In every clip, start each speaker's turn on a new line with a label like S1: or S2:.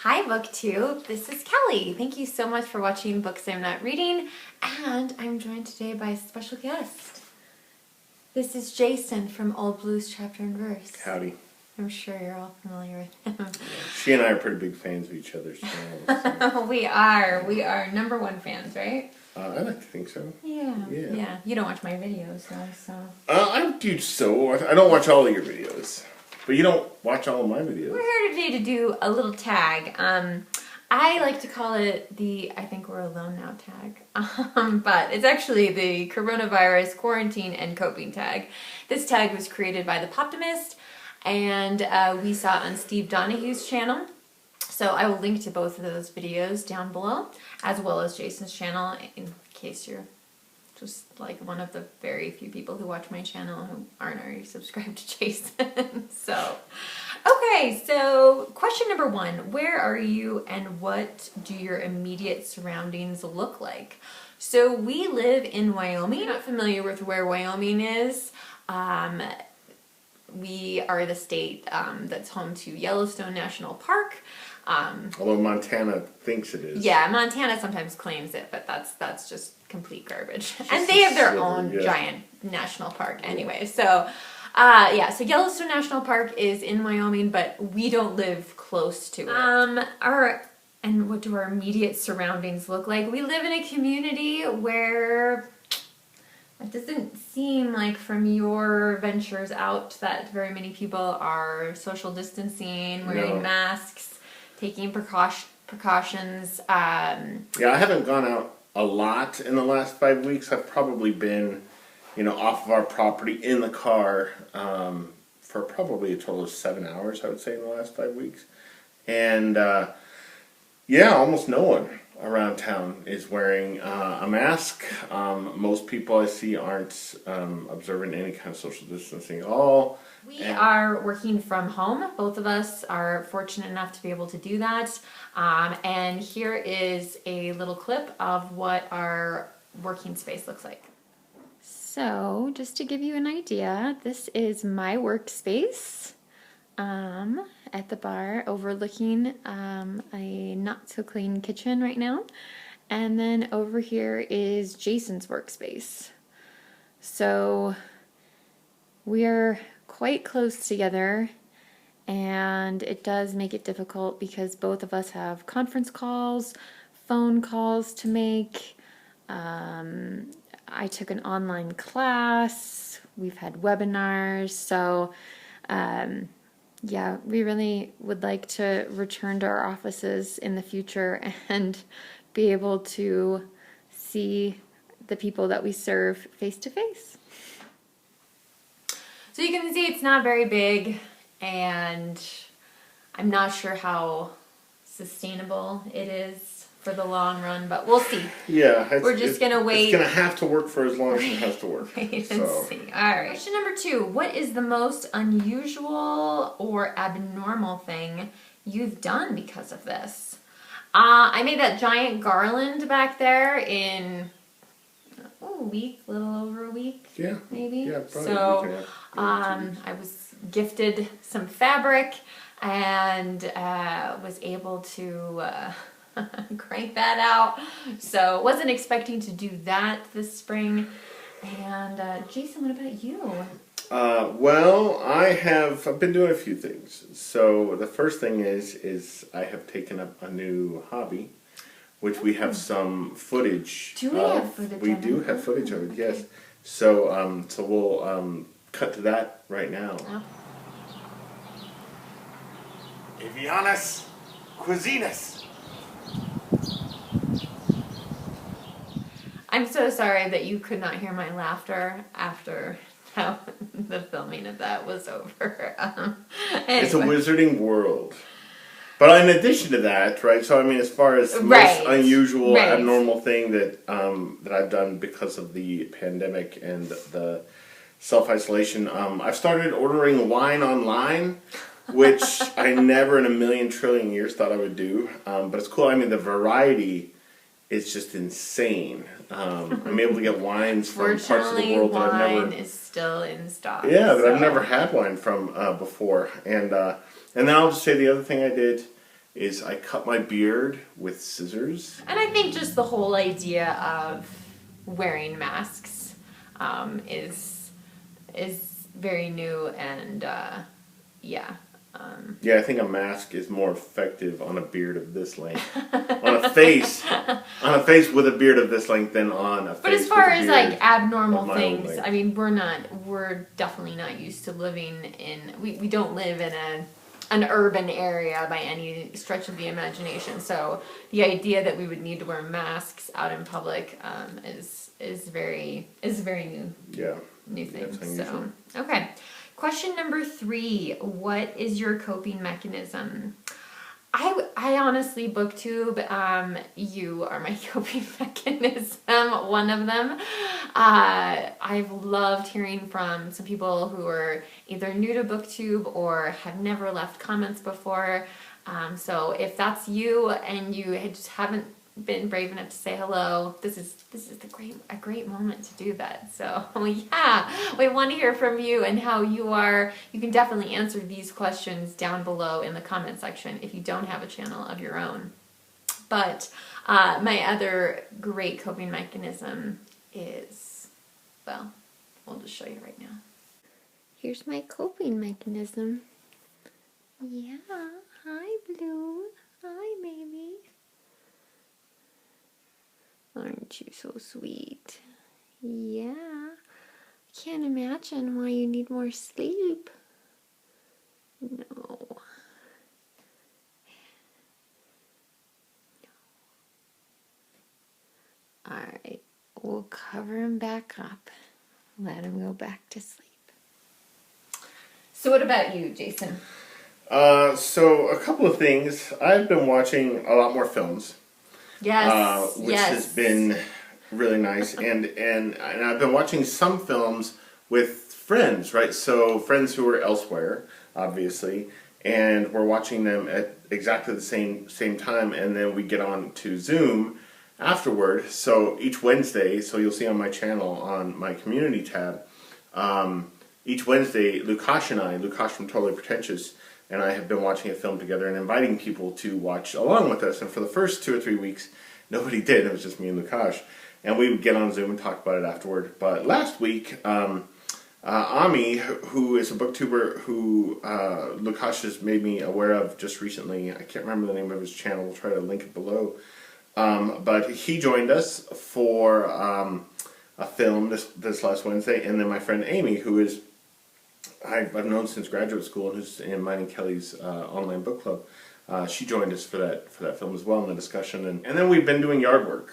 S1: Hi BookTube, this is Kelly. Thank you so much for watching Books I'm Not Reading, and I'm joined today by a special guest. This is Jason from Old Blues Chapter and Verse.
S2: Howdy.
S1: I'm sure you're all familiar with him.
S2: She and I are pretty big fans of each other's channels. So.
S1: We are #1 fans, right?
S2: I like to think so.
S1: Yeah. You don't watch my videos though, so.
S2: I do so. I don't watch all of your videos. But you don't watch all of my videos.
S1: We're here today to do a little tag. I like to call it the I think we're alone now tag. But it's actually the coronavirus quarantine and coping tag. This tag was created by the Poptimist, and we saw it on Steve Donahue's channel. So I will link to both of those videos down below, as well as Jason's channel, in case you're just like one of the very few people who watch my channel who aren't already subscribed to Jason. Okay, so question number 1, where are you and what do your immediate surroundings look like? So we live in Wyoming. If you're not familiar with where Wyoming is, we are the state that's home to Yellowstone National Park.
S2: Although Montana thinks it is.
S1: Yeah, Montana sometimes claims it, but that's just complete garbage. And they have their own giant national park anyway. So, so Yellowstone National Park is in Wyoming, but we don't live close to it. And what do our immediate surroundings look like? We live in a community where it doesn't seem like from your ventures out that very many people are social distancing, wearing masks, taking precautions.
S2: I haven't gone out a lot in the last 5 weeks. I've probably been, off of our property in the car for probably a total of 7 hours, I would say, in the last 5 weeks. And almost no one around town is wearing a mask. Most people I see aren't observing any kind of social distancing at all.
S1: We are working from home. Both of us are fortunate enough to be able to do that. And here is a little clip of what our working space looks like. So, just to give you an idea, this is my workspace at the bar overlooking a not-so-clean kitchen right now. And then over here is Jason's workspace. So, we're quite close together, and it does make it difficult because both of us have conference calls, phone calls to make. I took an online class, we've had webinars, so we really would like to return to our offices in the future and be able to see the people that we serve face to face. So you can see it's not very big, and I'm not sure how sustainable it is for the long run, but we'll see.
S2: Yeah.
S1: We're just going to wait.
S2: It's going to have to work for as long as it has to work.
S1: Wait and see. All right. Question number 2. What is the most unusual or abnormal thing you've done because of this? I made that giant garland back there in a week, a little over a week.
S2: Yeah.
S1: Maybe.
S2: Yeah, probably.
S1: So, I was gifted some fabric and was able to crank that out. So wasn't expecting to do that this spring. And Jason, what about you?
S2: I've been doing a few things. So the first thing is I have taken up a new hobby, which we have some footage.
S1: Do we have footage?
S2: We do have footage of it. Yes. So we'll cut to that right now.
S1: Oh.
S2: Evianas Cuisinas.
S1: I'm so sorry that you could not hear my laughter after the filming of that was over. Anyway.
S2: It's a wizarding world. But in addition to that, right, so I mean as far as the most unusual, abnormal thing that I've done because of the pandemic and the self-isolation, I've started ordering wine online, which I never in a million trillion years thought I would do. But it's cool. I mean, the variety is just insane. I'm able to get wines from parts of the world that I've never...
S1: wine is still in stock.
S2: Yeah, that I've never had wine from before. And then I'll just say the other thing I did is I cut my beard with scissors.
S1: And I think just the whole idea of wearing masks is very new, and yeah.
S2: Yeah, I think a mask is more effective on a beard of this length, on a face with a beard of this length than on a face.
S1: But as far as like abnormal
S2: of my own
S1: things,
S2: length.
S1: I mean, we're definitely not used to living in. We don't live in an urban area by any stretch of the imagination. So the idea that we would need to wear masks out in public is very new.
S2: Yeah.
S1: New thing.
S2: That's unusual.
S1: So okay. Question number 3, what is your coping mechanism? I honestly, BookTube, you are my coping mechanism, one of them. I've loved hearing from some people who are either new to BookTube or have never left comments before. So if that's you and you just haven't been brave enough to say hello, this is a great moment to do that. So yeah, we want to hear from you and how you are. You can definitely answer these questions down below in the comment section if you don't have a channel of your own. But my other great coping mechanism is, well, we'll just show you right now. Here's my coping mechanism. Yeah, hi Blue, hi baby. Aren't you so sweet? Yeah. I can't imagine why you need more sleep. No. Alright, we'll cover him back up. Let him go back to sleep. So what about you, Jason?
S2: So a couple of things. I've been watching a lot more films.
S1: Yes,
S2: which has been really nice, and I've been watching some films with friends, right? So friends who are elsewhere, obviously, and we're watching them at exactly the same time, and then we get on to Zoom afterward. So each Wednesday, so you'll see on my channel on my community tab, each Wednesday, Lukash from Totally Pretentious, and I have been watching a film together and inviting people to watch along with us. And for the first 2 or 3 weeks, nobody did. It was just me and Lukash. And we would get on Zoom and talk about it afterward. But last week, Ami, who is a booktuber who Lukash has made me aware of just recently, I can't remember the name of his channel, we'll try to link it below. But he joined us for a film this last Wednesday. And then my friend Amy, who is I've known since graduate school, and who's in mine and Kelly's online book club. She joined us for that film as well in the discussion, and then we've been doing yard work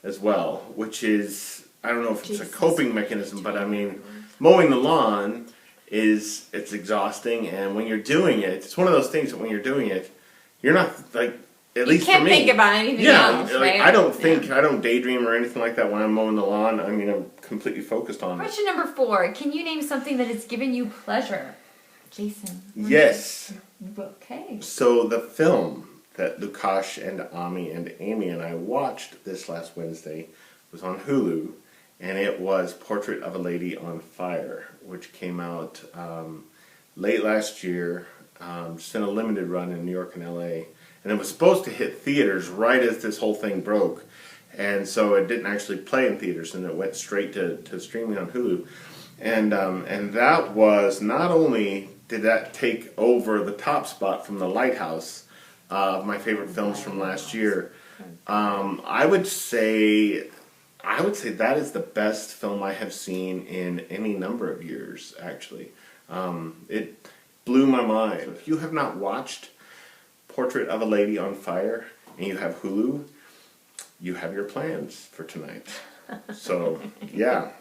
S2: as well, which is, I don't know if it's a coping mechanism, but I mean, mowing the lawn it's exhausting, and when you're doing it, it's one of those things that when you're doing it, you're not like. At least for me,
S1: you can't think about anything else, right?
S2: I don't daydream or anything like that when I'm mowing the lawn. I mean, I'm completely focused on it.
S1: Question number 4. Can you name something that has given you pleasure? Jason.
S2: Yes.
S1: Okay.
S2: So the film that Lukash and Ami and Amy and I watched this last Wednesday was on Hulu, and it was Portrait of a Lady on Fire, which came out late last year, just in a limited run in New York and LA. And it was supposed to hit theaters right as this whole thing broke. And so it didn't actually play in theaters, and it went straight to streaming on Hulu. And that was, not only did that take over the top spot from The Lighthouse, of my favorite films from last year, I would say that is the best film I have seen in any number of years, actually. It blew my mind. If you have not watched Portrait of a Lady on Fire and you have Hulu, you have your plans for tonight. So, yeah.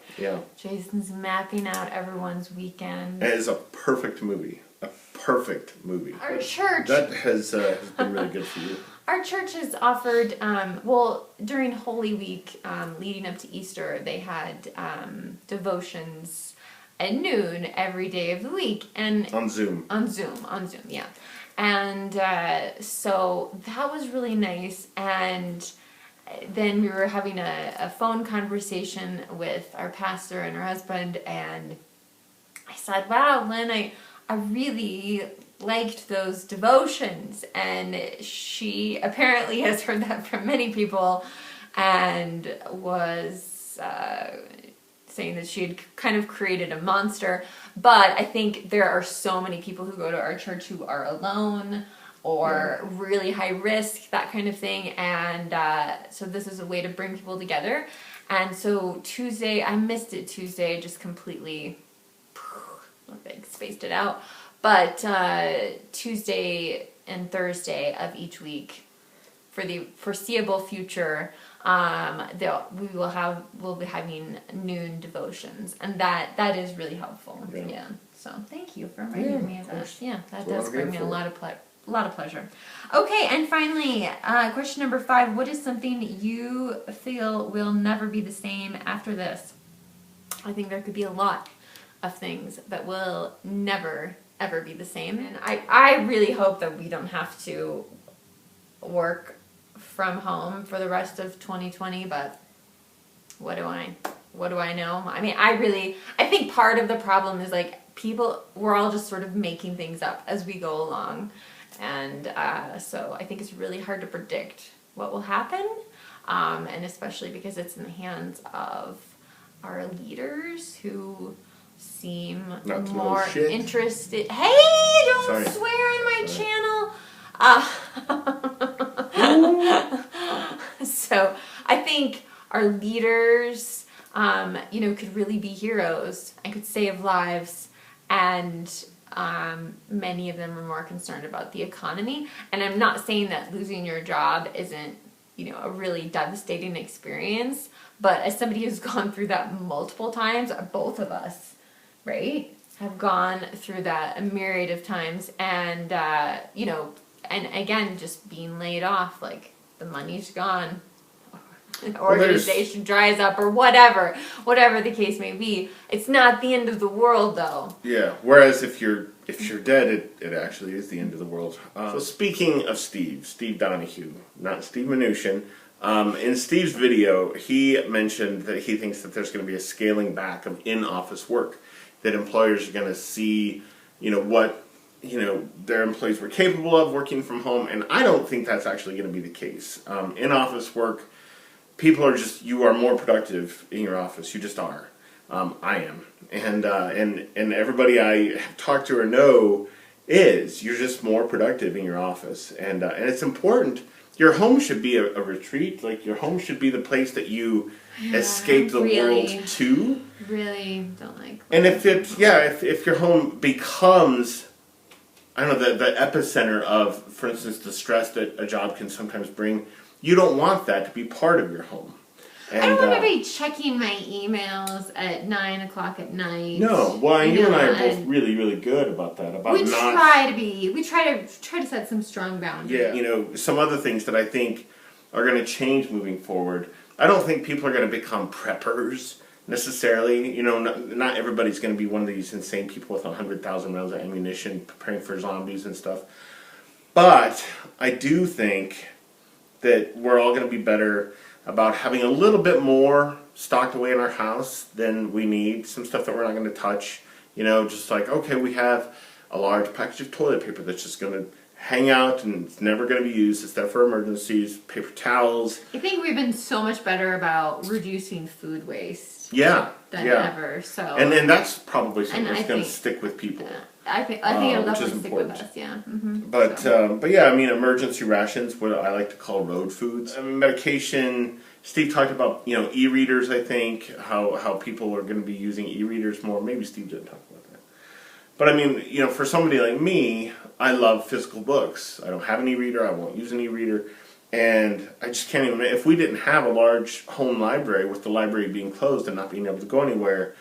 S1: Jason's mapping out everyone's weekend.
S2: It is a perfect movie.
S1: Our church.
S2: That has been really good for you.
S1: Our church has offered, during Holy Week, leading up to Easter, they had devotions at noon every day of the week. And
S2: On Zoom,
S1: yeah. And so that was really nice. And then we were having a phone conversation with our pastor and her husband, and I said, wow, Lynn, I really liked those devotions, and she apparently has heard that from many people and was saying that she had kind of created a monster. But I think there are so many people who go to our church who are alone or really high risk, that kind of thing, and so this is a way to bring people together. And so Tuesday, I missed it Tuesday, just completely spaced it out. But Tuesday and Thursday of each week, for the foreseeable future, we'll be having noon devotions, and that is really helpful. Yeah. So thank you for reminding me of that. Yeah, that does bring me a lot of pleasure. Okay, and finally, question number 5: what is something you feel will never be the same after this? I think there could be a lot of things that will never ever be the same, and I really hope that we don't have to work from home for the rest of 2020, but what do I know? I mean, I think part of the problem is like we're all just sort of making things up as we go along, and so I think it's really hard to predict what will happen, and especially because it's in the hands of our leaders who seem more interested. Hey, don't swear in my channel. So I think our leaders, could really be heroes and could save lives, and many of them are more concerned about the economy. And I'm not saying that losing your job isn't, a really devastating experience, but as somebody who's gone through that multiple times, both of us, right, have gone through that a myriad of times, and and again, just being laid off, like the money's gone, organization dries up, or whatever the case may be. It's not the end of the world, though.
S2: Yeah. Whereas if you're dead, it actually is the end of the world. So speaking of Steve Donahue, not Steve Mnuchin, in Steve's video, he mentioned that he thinks that there's going to be a scaling back of in-office work, that employers are going to see, what their employees were capable of working from home, and I don't think that's actually going to be the case. In-office work, you are more productive in your office. You just are. I am, and everybody I have talked to or know you're just more productive in your office, and it's important. Your home should be a retreat. Like, your home should be the place that you escape the world to.
S1: Really don't like that.
S2: And if your home becomes, I don't know, the epicenter of, for instance, the stress that a job can sometimes bring, you don't want that to be part of your home. And,
S1: I don't want to be checking my emails at 9 o'clock at night.
S2: No, well, you and I are both really, really good about that.
S1: We try to set some strong boundaries.
S2: Yeah, some other things that I think are going to change moving forward. I don't think people are going to become preppers necessarily. Not everybody's going to be one of these insane people with 100,000 rounds of ammunition preparing for zombies and stuff. But I do think that we're all going to be better about having a little bit more stocked away in our house than we need. Some stuff that we're not going to touch. Just like, okay, we have a large package of toilet paper that's just going to hang out and it's never going to be used. It's there for emergencies. Paper towels.
S1: I think we've been so much better about reducing food waste.
S2: Than
S1: ever. So
S2: and that's probably something that's going to stick with people.
S1: I think it'll definitely stick with us. Yeah. Mm-hmm.
S2: But yeah, emergency rations, what I like to call road foods. Medication. Steve talked about e-readers. I think how people are going to be using e-readers more. Maybe Steve didn't talk about that. But for somebody like me, I love physical books. I don't have an e-reader. I won't use an e-reader. And I just can't even, if we didn't have a large home library, with the library being closed and not being able to go anywhere,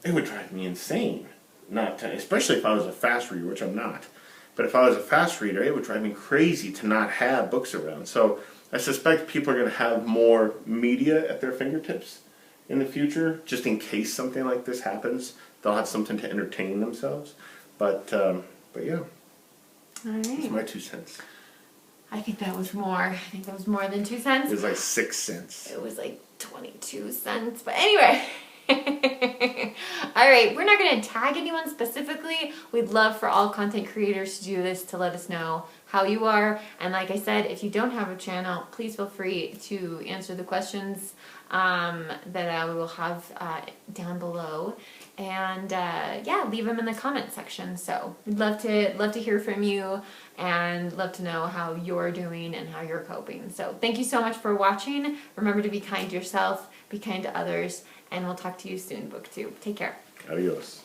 S2: it would drive me insane. Especially if I was a fast reader, which I'm not. But if I was a fast reader, it would drive me crazy to not have books around. So I suspect people are going to have more media at their fingertips in the future, just in case something like this happens. They'll have something to entertain themselves. But yeah.
S1: All right.
S2: That's my 2 cents.
S1: I think that was more. I think that was more than 2 cents.
S2: It was like 6 cents.
S1: It was like 22 cents. But anyway, All right, we're not going to tag anyone specifically. We'd love for all content creators to do this to let us know how you are. And like I said, if you don't have a channel, please feel free to answer the questions that we will have down below. And yeah, leave them in the comment section. So we'd love to hear from you and love to know how you're doing and how you're coping. So thank you so much for watching. Remember to be kind to yourself, be kind to others, and we'll talk to you soon, BookTube. Take care.
S2: Adios.